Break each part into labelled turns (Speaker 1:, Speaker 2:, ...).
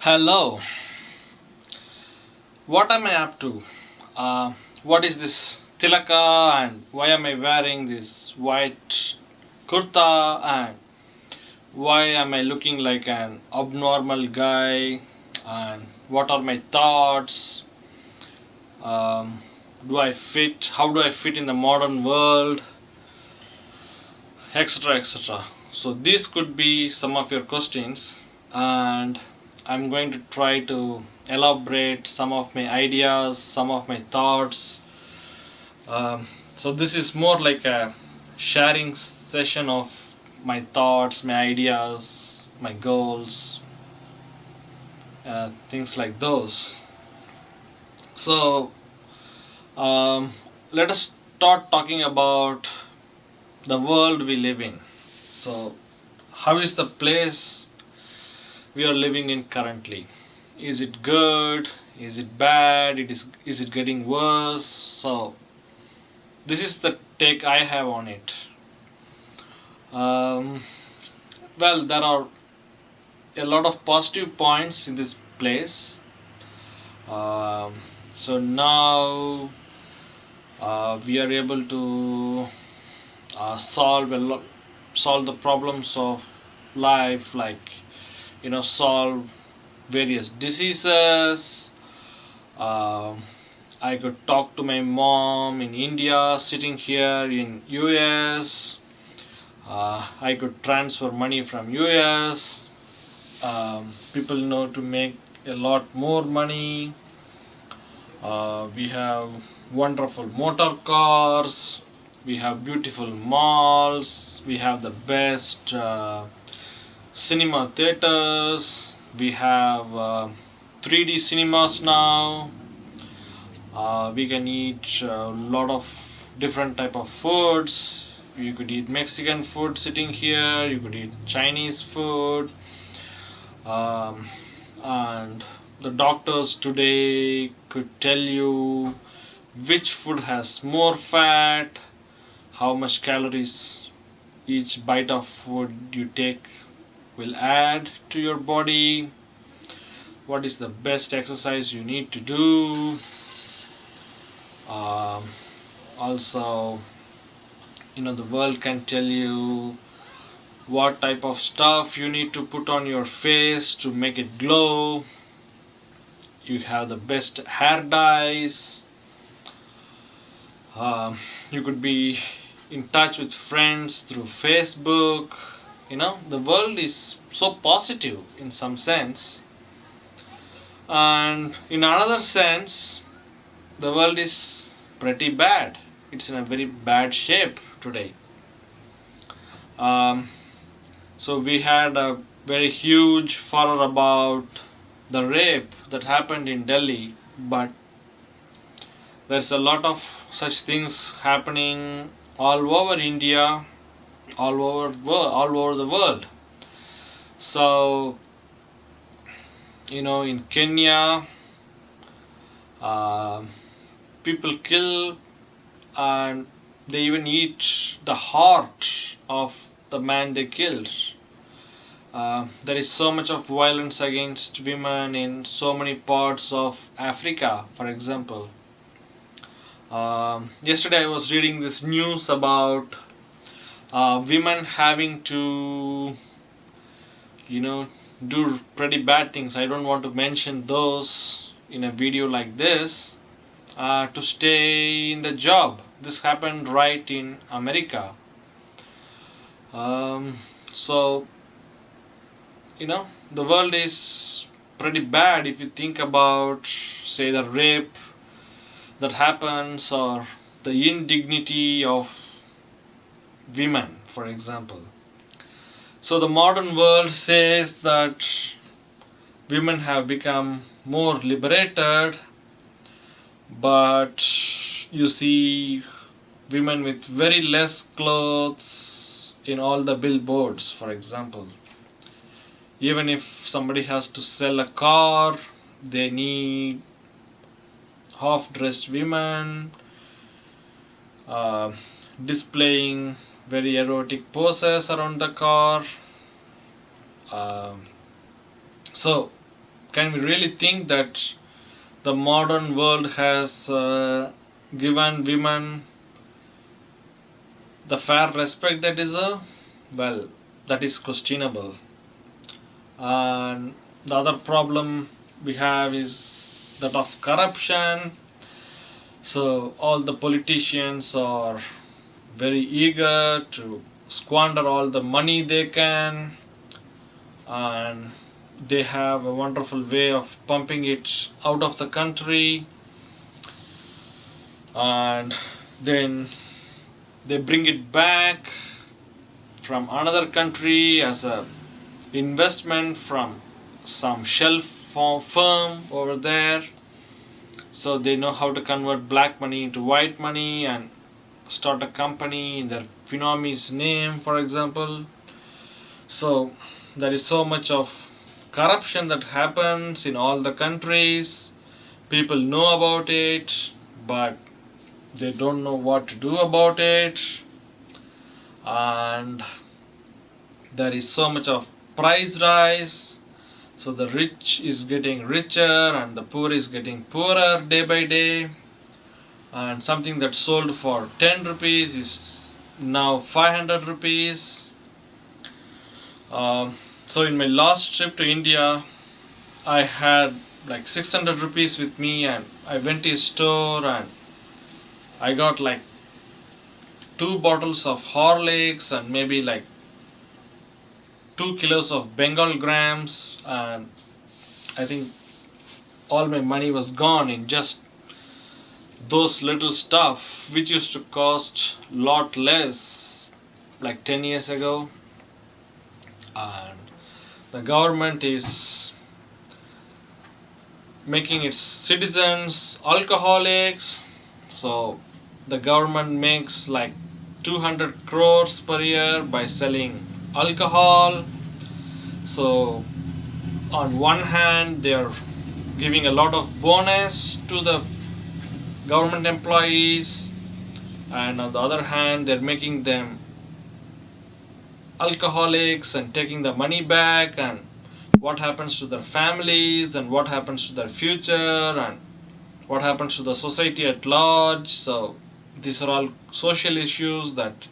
Speaker 1: Hello, what am I up to? What is this tilaka and why am I wearing this white kurta and why am I looking like an abnormal guy and what are my thoughts? Um, do I fit? How do I fit in the modern world? Etc. etc. So, these could be some of your questions, and I'm going to try to elaborate some of my ideas, some of my thoughts. So, this is more like a sharing session of my thoughts, my ideas, my goals, things like those. So, um, let us start talking about the world we live in. So, how is the place we are living in currently? Is it good? Is it bad? Is it getting worse? So this is the take I have on it. um, well, there are a lot of positive points in this place. um, so now we are able to solve the problems of life, like solve various diseases. um, I could talk to my mom in India, sitting here in US. I could transfer money from US. People know to make a lot more money. We have wonderful motor cars. We have beautiful malls. We have the best cinema theaters. We have 3D cinemas now. We can eat a lot of different type of foods. You could eat Mexican food sitting here. You could eat Chinese food. um, and the doctors today could tell you which food has more fat, how much calories each bite of food you take will add to your body, what is the best exercise you need to do. um, Also, the world can tell you what type of stuff you need to put on your face to make it glow. You have the best hair dyes. You could be in touch with friends through Facebook. The world is so positive in some sense, and in another sense the world is pretty bad. It's in a very bad shape today. um, So we had a very huge furor about the rape that happened in Delhi, but there's a lot of such things happening all over India, all over the world. So in Kenya, uh, people kill and they even eat the heart of the man they killed. There is so much of violence against women in so many parts of Africa, for example. Yesterday I was reading this news about women having to, you know, do pretty bad things. I don't want to mention those in a video like this, to stay in the job. This happened right in America. So the world is pretty bad if you think about, say, the rape that happens or the indignity of women, for example. So the modern world says that women have become more liberated, but you see women with very less clothes in all the billboards, for example. Even if somebody has to sell a car, they need half dressed women uh, displaying very erotic poses around the car. Um, so, can we really think that the modern world has given women the fair respect they deserve? Well, that is questionable. And the other problem we have is that of corruption. So all the politicians are very eager to squander all the money they can, and they have a wonderful way of pumping it out of the country, and then they bring it back from another country as a investment from some shell firm over there. So they know how to convert black money into white money and start a company in their Phenomi's name, for example. So there is so much of corruption that happens in all the countries. People know about it, but they don't know what to do about it. And there is so much of price rise. So the rich is getting richer and the poor is getting poorer day by day. And something that sold for 10 rupees is now 500 rupees. So in my last trip to India, I had like 600 rupees with me, and I went to a store and I got like two bottles of Horlicks and maybe like 2 kilos of Bengal grams, and I think all my money was gone in just those little stuff which used to cost lot less like 10 years ago. And the government is making its citizens alcoholics. So the government makes like 200 crores per year by selling alcohol. So on one hand they are giving a lot of bonus to the government employees, and on the other hand they're making them alcoholics and taking the money back, and what happens to their families and what happens to their future and what happens to the society at large. So these are all social issues that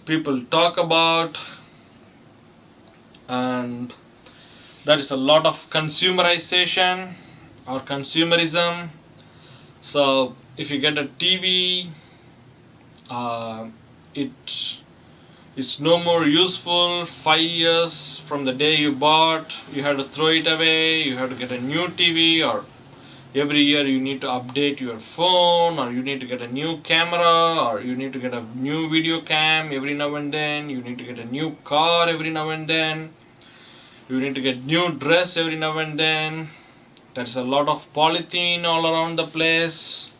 Speaker 1: people talk about, and there is a lot of consumerization or consumerism. So if you get a TV, it is no more useful 5 years from the day you bought. You have to throw it away, you have to get a new TV, or every year you need to update your phone, or you need to get a new camera, or you need to get a new video cam every now and then, you need to get a new car every now and then, you need to get new dress every now and then. There's a lot of polythene all around the place,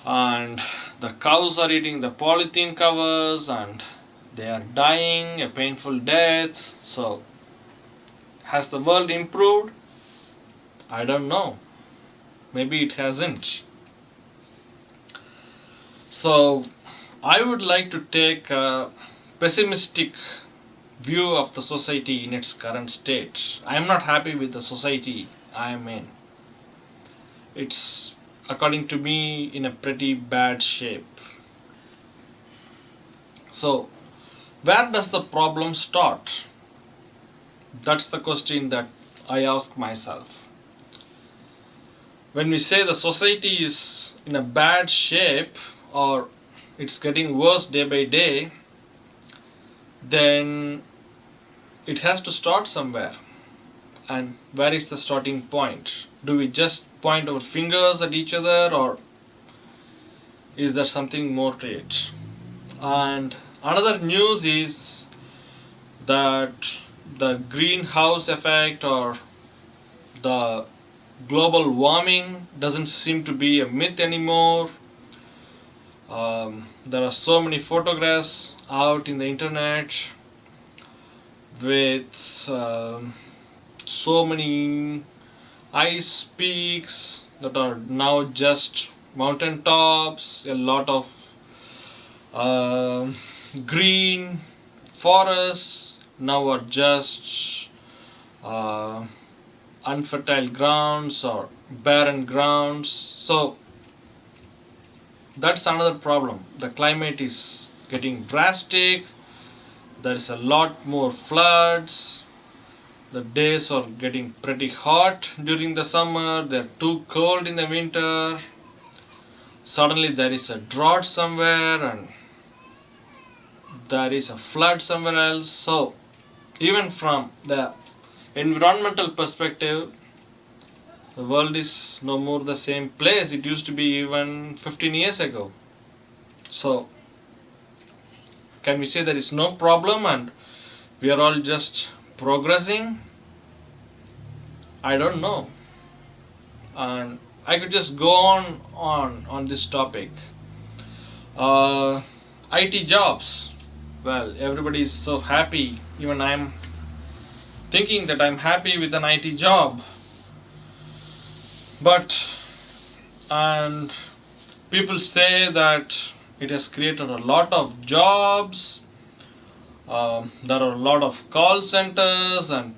Speaker 1: and the cows are eating the polythene covers and they are dying a painful death. So has the world improved? I don't know. Maybe it hasn't. So I would like to take a pessimistic view of the society in its current state. I am not happy with the society I am in. It's, according to me, in a pretty bad shape. So where does the problem start? That's the question that I ask myself. When we say the society is in a bad shape or it's getting worse day by day, then it has to start somewhere. And where is the starting point? Do we just point our fingers at each other, or is there something more to it? And another news is that the greenhouse effect or the global warming doesn't seem to be a myth anymore. There are so many photographs out in the internet with so many ice peaks that are now just mountain tops, a lot of uh, green forests now are just uh, unfertile grounds or barren grounds. So that's another problem. The climate is getting drastic. There is a lot more floods. The days are getting pretty hot during the summer. They're too cold in the winter. Suddenly there is a drought somewhere and there is a flood somewhere else. So even from the environmental perspective, the world is no more the same place it used to be even 15 years ago. So can we say there is no problem and we are all just progressing? I don't know. And I could just go on this topic. uh, IT jobs, well, everybody is so happy. Even I'm thinking that I'm happy with an IT job, but and people say that it has created a lot of jobs. There are a lot of call centers and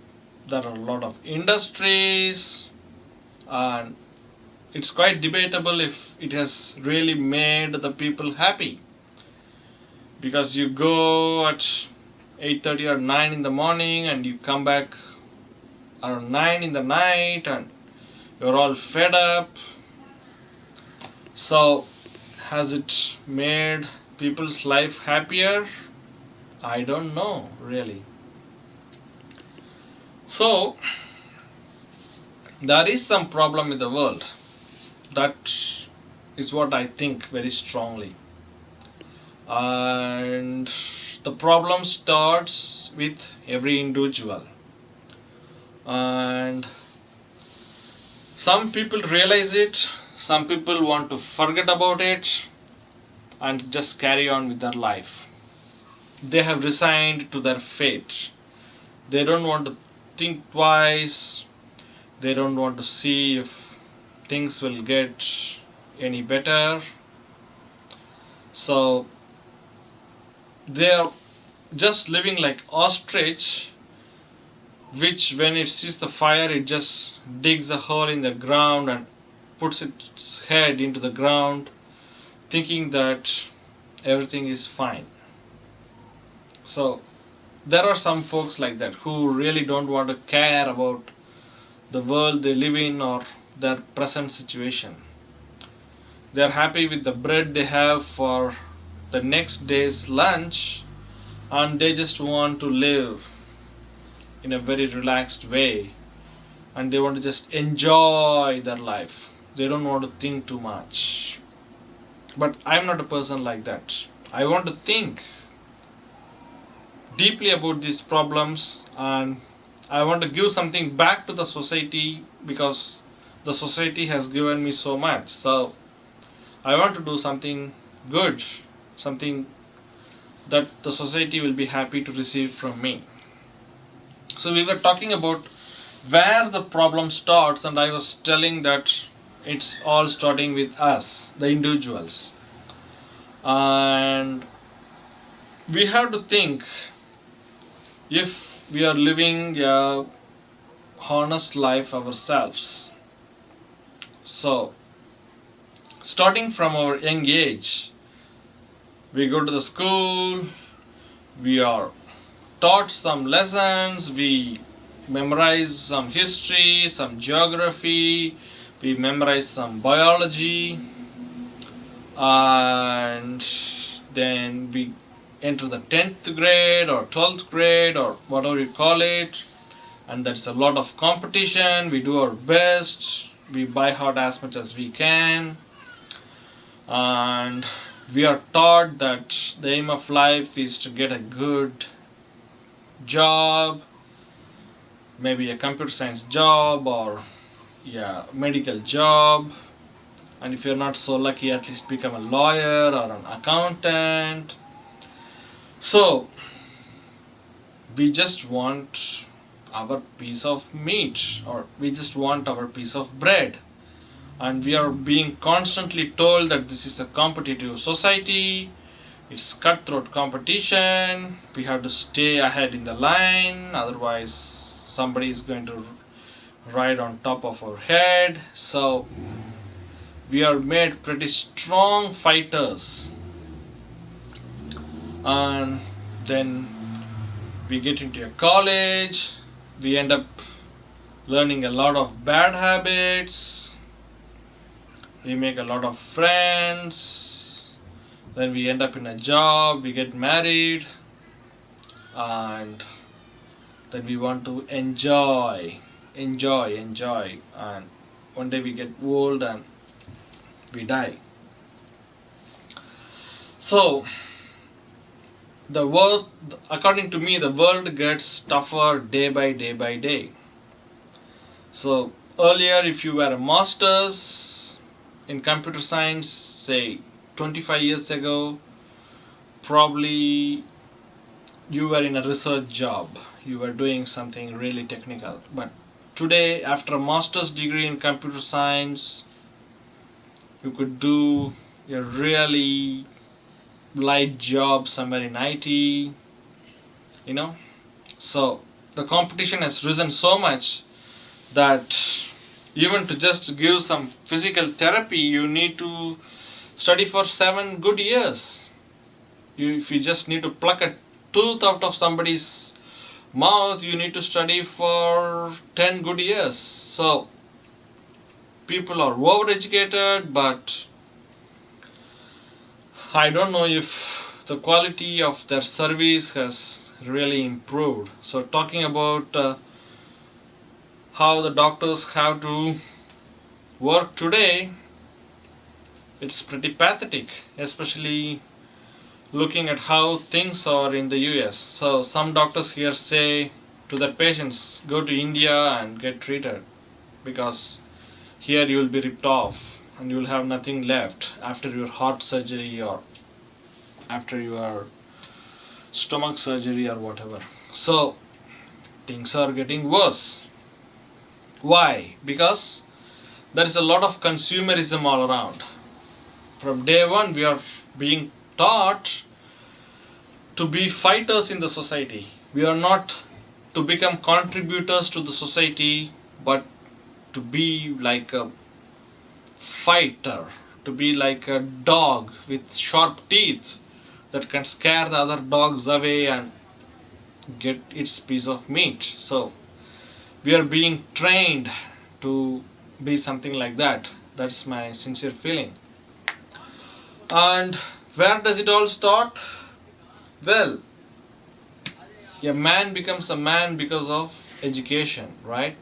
Speaker 1: there are a lot of industries, and it's quite debatable if it has really made the people happy, because you go at 8:30 or 9 in the morning and you come back around 9 in the night and you're all fed up. So has it made people's life happier? I don't know really. So there is some problem in the world. That is what I think very strongly. And the problem starts with every individual. And some people realize it, some people want to forget about it and just carry on with their life. They have resigned to their fate. They don't want to think twice, they don't want to see if things will get any better. So they are just living like ostrich, which when it sees the fire it just digs a hole in the ground and puts its head into the ground thinking that everything is fine. So there are some folks like that who really don't want to care about the world they live in or their present situation. They are happy with the bread they have for the next day's lunch, and they just want to live in a very relaxed way, and they want to just enjoy their life. They don't want to think too much. But I'm not a person like that. I want to think deeply about these problems, and I want to give something back to the society because the society has given me so much. So I want to do something good, something that the society will be happy to receive from me. So we were talking about where the problem starts, and I was telling that it's all starting with us, the individuals. And we have to think if we are living a honest life ourselves. So, starting from our young age, we go to the school, we are taught some lessons, we memorize some history, some geography, we memorize some biology, and then we enter the 10th grade or 12th grade or whatever you call it, and that's a lot of competition. We do our best, we buy hard as much as we can, and we are taught that the aim of life is to get a good job, maybe a computer science job or yeah, medical job, and if you're not so lucky, at least become a lawyer or an accountant. So we just want our piece of meat, or we just want our piece of bread, and we are being constantly told that this is a competitive society, it's cutthroat competition, we have to stay ahead in the line, otherwise somebody is going to right on top of our head. So we are made pretty strong fighters, and then we get into a college, we end up learning a lot of bad habits, we make a lot of friends, then we end up in a job, we get married, and then we want to enjoy, and one day we get old and we die. So the world, according to me, the world gets tougher day by day by day. So earlier, if you were a master's in computer science, say 25 years ago, probably you were in a research job, you were doing something really technical. But today, after a master's degree in computer science, you could do a really light job somewhere in IT, you know. So the competition has risen so much that even to just give some physical therapy, you need to study for 7 good years. If you just need to pluck a tooth out of somebody's mouth, you need to study for 10 good years. So people are overeducated, but I don't know if the quality of their service has really improved. So talking about how the doctors have to work today, it's pretty pathetic, especially looking at how things are in the US. So some doctors here say to their patients, go to India and get treated, because here you will be ripped off and you will have nothing left after your heart surgery or after your stomach surgery or whatever. So things are getting worse. Why? Because there is a lot of consumerism all around. From day one, we are being taught to be fighters in the society. We are not to become contributors to the society, but to be like a fighter, to be like a dog with sharp teeth that can scare the other dogs away and get its piece of meat. So we are being trained to be something like that. That's my sincere feeling. And where does it all start? Well, a man becomes a man because of education, right?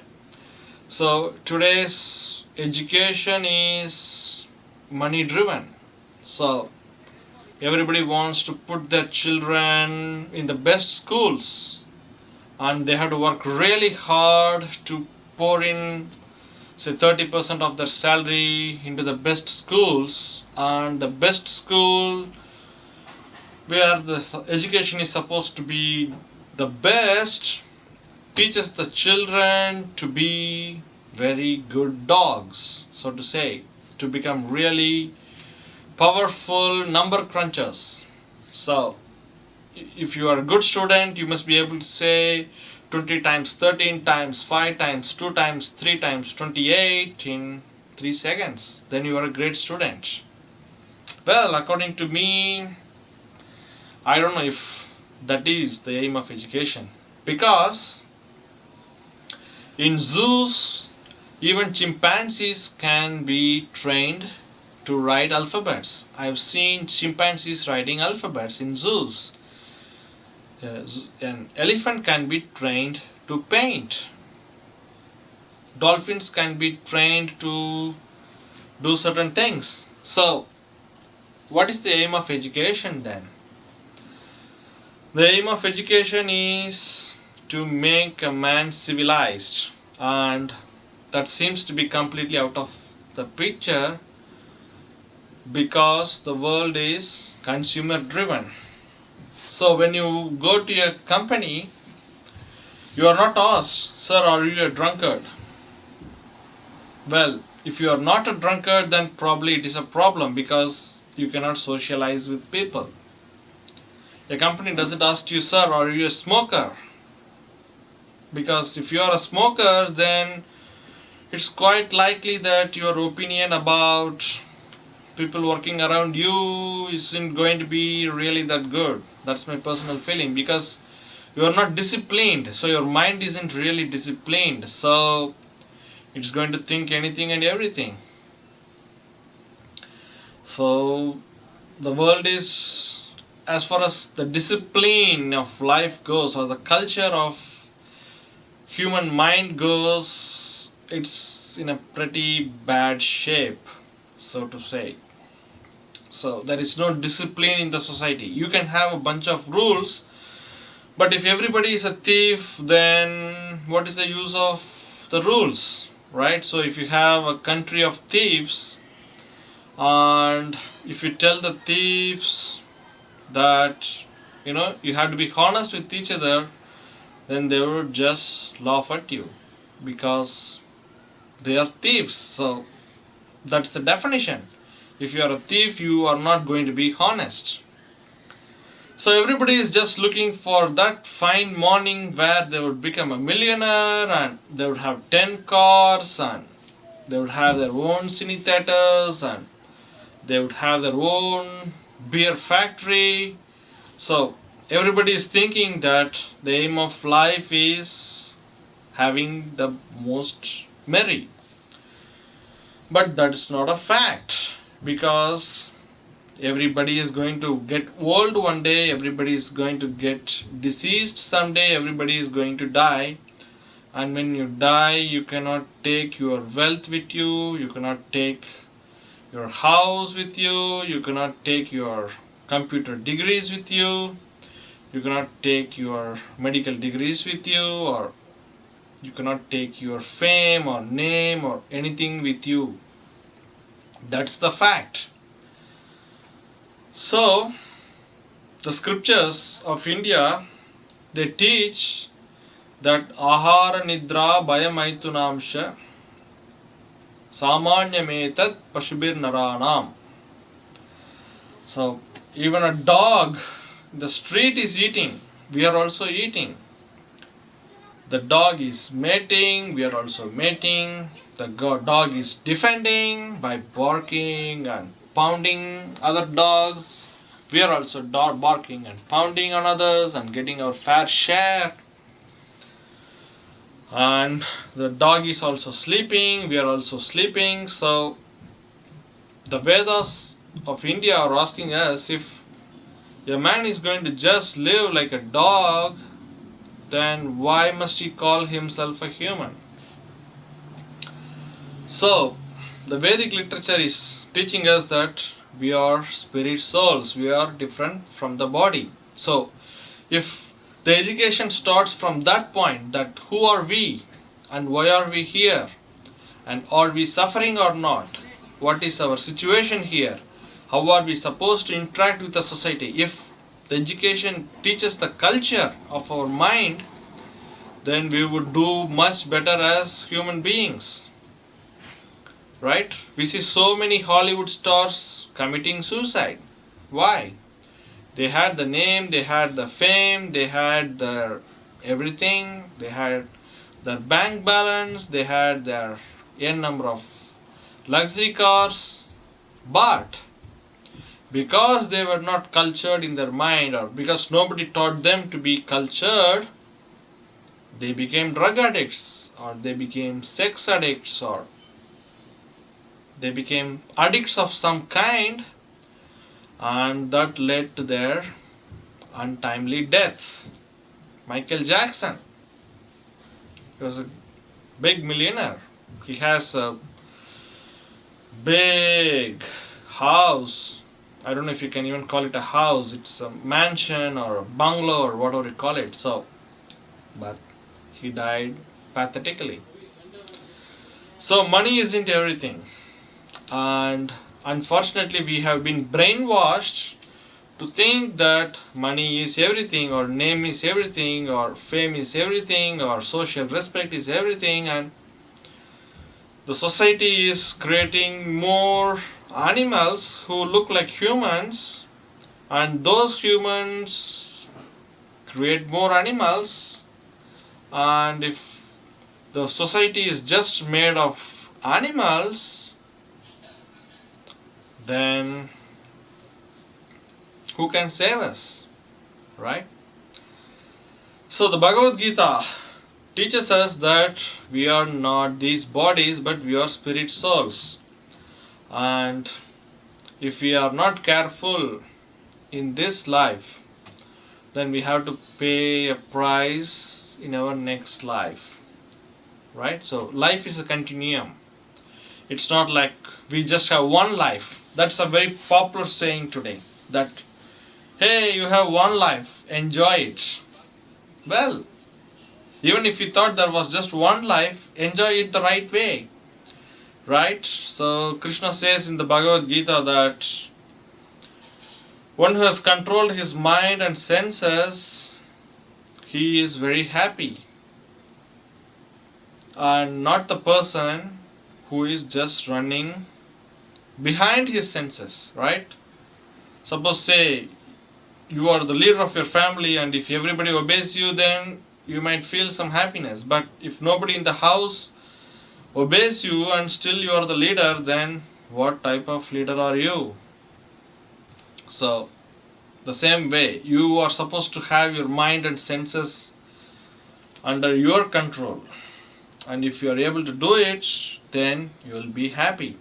Speaker 1: So today's education is money driven. So everybody wants to put their children in the best schools, and they have to work really hard to pour in, say, 30% of their salary into the best schools. And the best school where the education is supposed to be the best teaches the children to be very good dogs, so to say, to become really powerful number crunchers. So if you are a good student, you must be able to say 20 times 13 times 5 times 2 times 3 times 28 in 3 seconds. Then you are a great student. Well, according to me, I don't know if that is the aim of education. Because in zoos, even chimpanzees can be trained to write alphabets. I've seen chimpanzees writing alphabets in zoos. An elephant can be trained to paint. Dolphins can be trained to do certain things. So, what is the aim of education then? The aim of education is to make a man civilized, and that seems to be completely out of the picture because the world is consumer driven. So when you go to a company, you are not asked, sir, are you a drunkard? Well, if you are not a drunkard, then probably it is a problem because you cannot socialize with people. A company doesn't ask you, sir, are you a smoker? Because if you are a smoker, then it's quite likely that your opinion about people working around you isn't going to be really that good. That's my personal feeling, because you are not disciplined, so your mind isn't really disciplined, so it's going to think anything and everything. So the world is, as far as the discipline of life goes, or the culture of human mind goes, it's in a pretty bad shape, so to say. So there is no discipline in the society. You can have a bunch of rules, but if everybody is a thief, then what is the use of the rules, right? So if you have a country of thieves, and if you tell the thieves that you have to be honest with each other, then they would just laugh at you, because they are thieves. So that's the definition. If you are a thief, you are not going to be honest. So everybody is just looking for that fine morning where they would become a millionaire, and they would have 10 cars, and they would have their own cine theaters, and they would have their own beer factory. So everybody is thinking that the aim of life is having the most merry. But that's not a fact, because everybody is going to get old one day, everybody is going to get deceased someday, everybody is going to die. And when you die, you cannot take your wealth with you, you cannot take your house with you, you cannot take your computer degrees with you, you cannot take your medical degrees with you, or you cannot take your fame or name or anything with you. That's the fact. So the scriptures of India, they teach that ahara nidra bhayamaitunamsha samanyametat pashubir naranam. So even a dog in the street is eating, we are also eating. The dog is mating, we are also mating. The dog is defending by barking and pounding other dogs. We are also barking and pounding on others and getting our fair share. And the dog is also sleeping, we are also sleeping. So the Vedas of India are asking us, if a man is going to just live like a dog, then why must he call himself a human? So, the Vedic literature is teaching us that we are spirit souls, we are different from the body. So, if the education starts from that point, that who are we and why are we here, and are we suffering or not, what is our situation here, how are we supposed to interact with the society, if the education teaches the culture of our mind, then we would do much better as human beings, right? We see so many Hollywood stars committing suicide. Why? They had the name, they had the fame, they had their everything, they had their bank balance, they had their n number of luxury cars, but because they were not cultured in their mind, or because nobody taught them to be cultured, they became drug addicts, or they became sex addicts, or they became addicts of some kind, and that led to their untimely death. Michael Jackson, he was a big millionaire. He has a big house. I don't know if you can even call it a house. It's a mansion or a bungalow or whatever you call it. So, but he died pathetically. So money isn't everything, and unfortunately we have been brainwashed to think that money is everything, or name is everything, or fame is everything, or social respect is everything, and the society is creating more animals who look like humans, and those humans create more animals, and if the society is just made of animals, then who can save us, right? So the Bhagavad Gita teaches us that we are not these bodies, but we are spirit souls. And if we are not careful in this life, then we have to pay a price in our next life, right? So life is a continuum. It's not like we just have one life. That's a very popular saying today, that hey, you have one life, enjoy it. Well, even if you thought there was just one life, enjoy it the right way, right? So Krishna says in the Bhagavad Gita that one who has controlled his mind and senses, he is very happy, and not the person who is just running behind his senses, right? Suppose, say, you are the leader of your family, and if everybody obeys you, then you might feel some happiness. But if nobody in the house obeys you and still you are the leader, then what type of leader are you? So the same way, you are supposed to have your mind and senses under your control, and if you are able to do it, then you will be happy.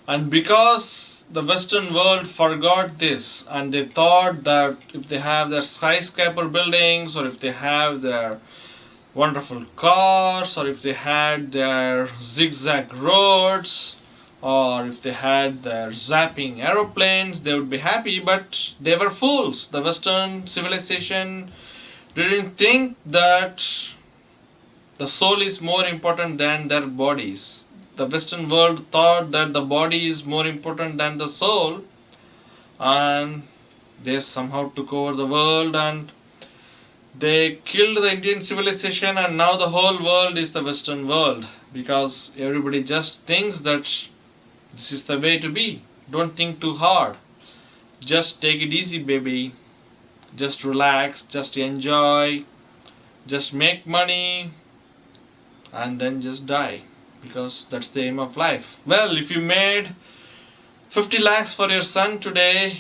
Speaker 1: And because the Western world forgot this, and they thought that if they have their skyscraper buildings, or if they have their wonderful cars, or if they had their zigzag roads, or if they had their zapping aeroplanes, they would be happy. But they were fools. The Western civilization didn't think that the soul is more important than their bodies. The Western world thought that the body is more important than the soul, and they somehow took over the world, and they killed the Indian civilization, and now the whole world is the Western world, because everybody just thinks that this is the way to be. Don't think too hard. Just take it easy, baby. Just relax, just enjoy, just make money, and then just die, because that's the aim of life. Well, if you made 50 lakhs for your son today,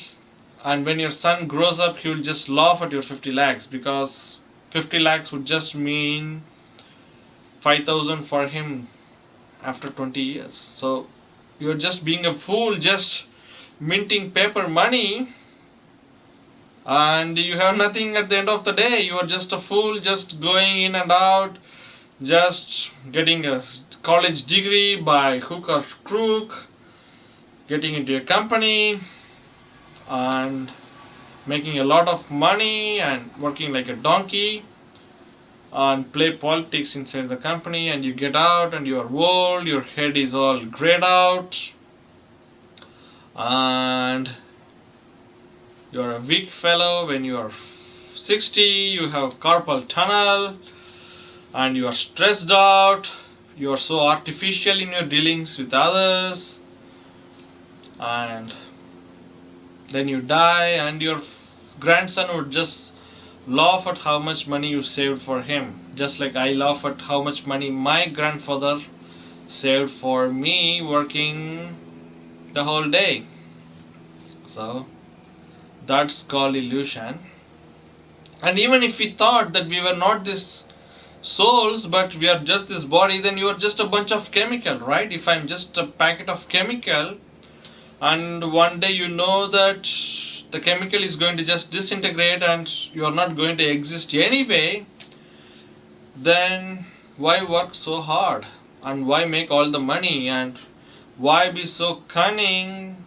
Speaker 1: and when your son grows up, he will just laugh at your 50 lakhs, because 50 lakhs would just mean 5,000 for him after 20 years. So you're just being a fool, just minting paper money, and you have nothing at the end of the day. You are just a fool, just going in and out, just getting a college degree by hook or crook, getting into a company and making a lot of money and working like a donkey and play politics inside the company, and you get out and you are old, your head is all grayed out, and you are a weak fellow. When you are 60, you have carpal tunnel, and you are stressed out, you are so artificial in your dealings with others, and then you die, and your grandson would just laugh at how much money you saved for him, just like I laugh at how much money my grandfather saved for me working the whole day. So that's called illusion. And even if we thought that we were not this souls, but we are just this body, then you are just a bunch of chemical, right? If I'm just a packet of chemical, and one day you know that the chemical is going to just disintegrate and you are not going to exist anyway, then why work so hard, and why make all the money, and why be so cunning,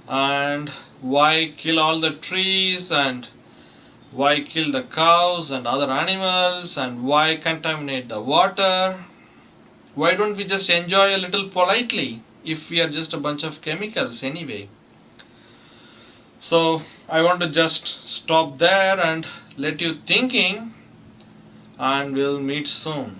Speaker 1: and why kill all the trees, and why kill the cows and other animals, and why contaminate the water? Why don't we just enjoy a little politely if we are just a bunch of chemicals anyway? So I want to just stop there and let you thinking, and we'll meet soon.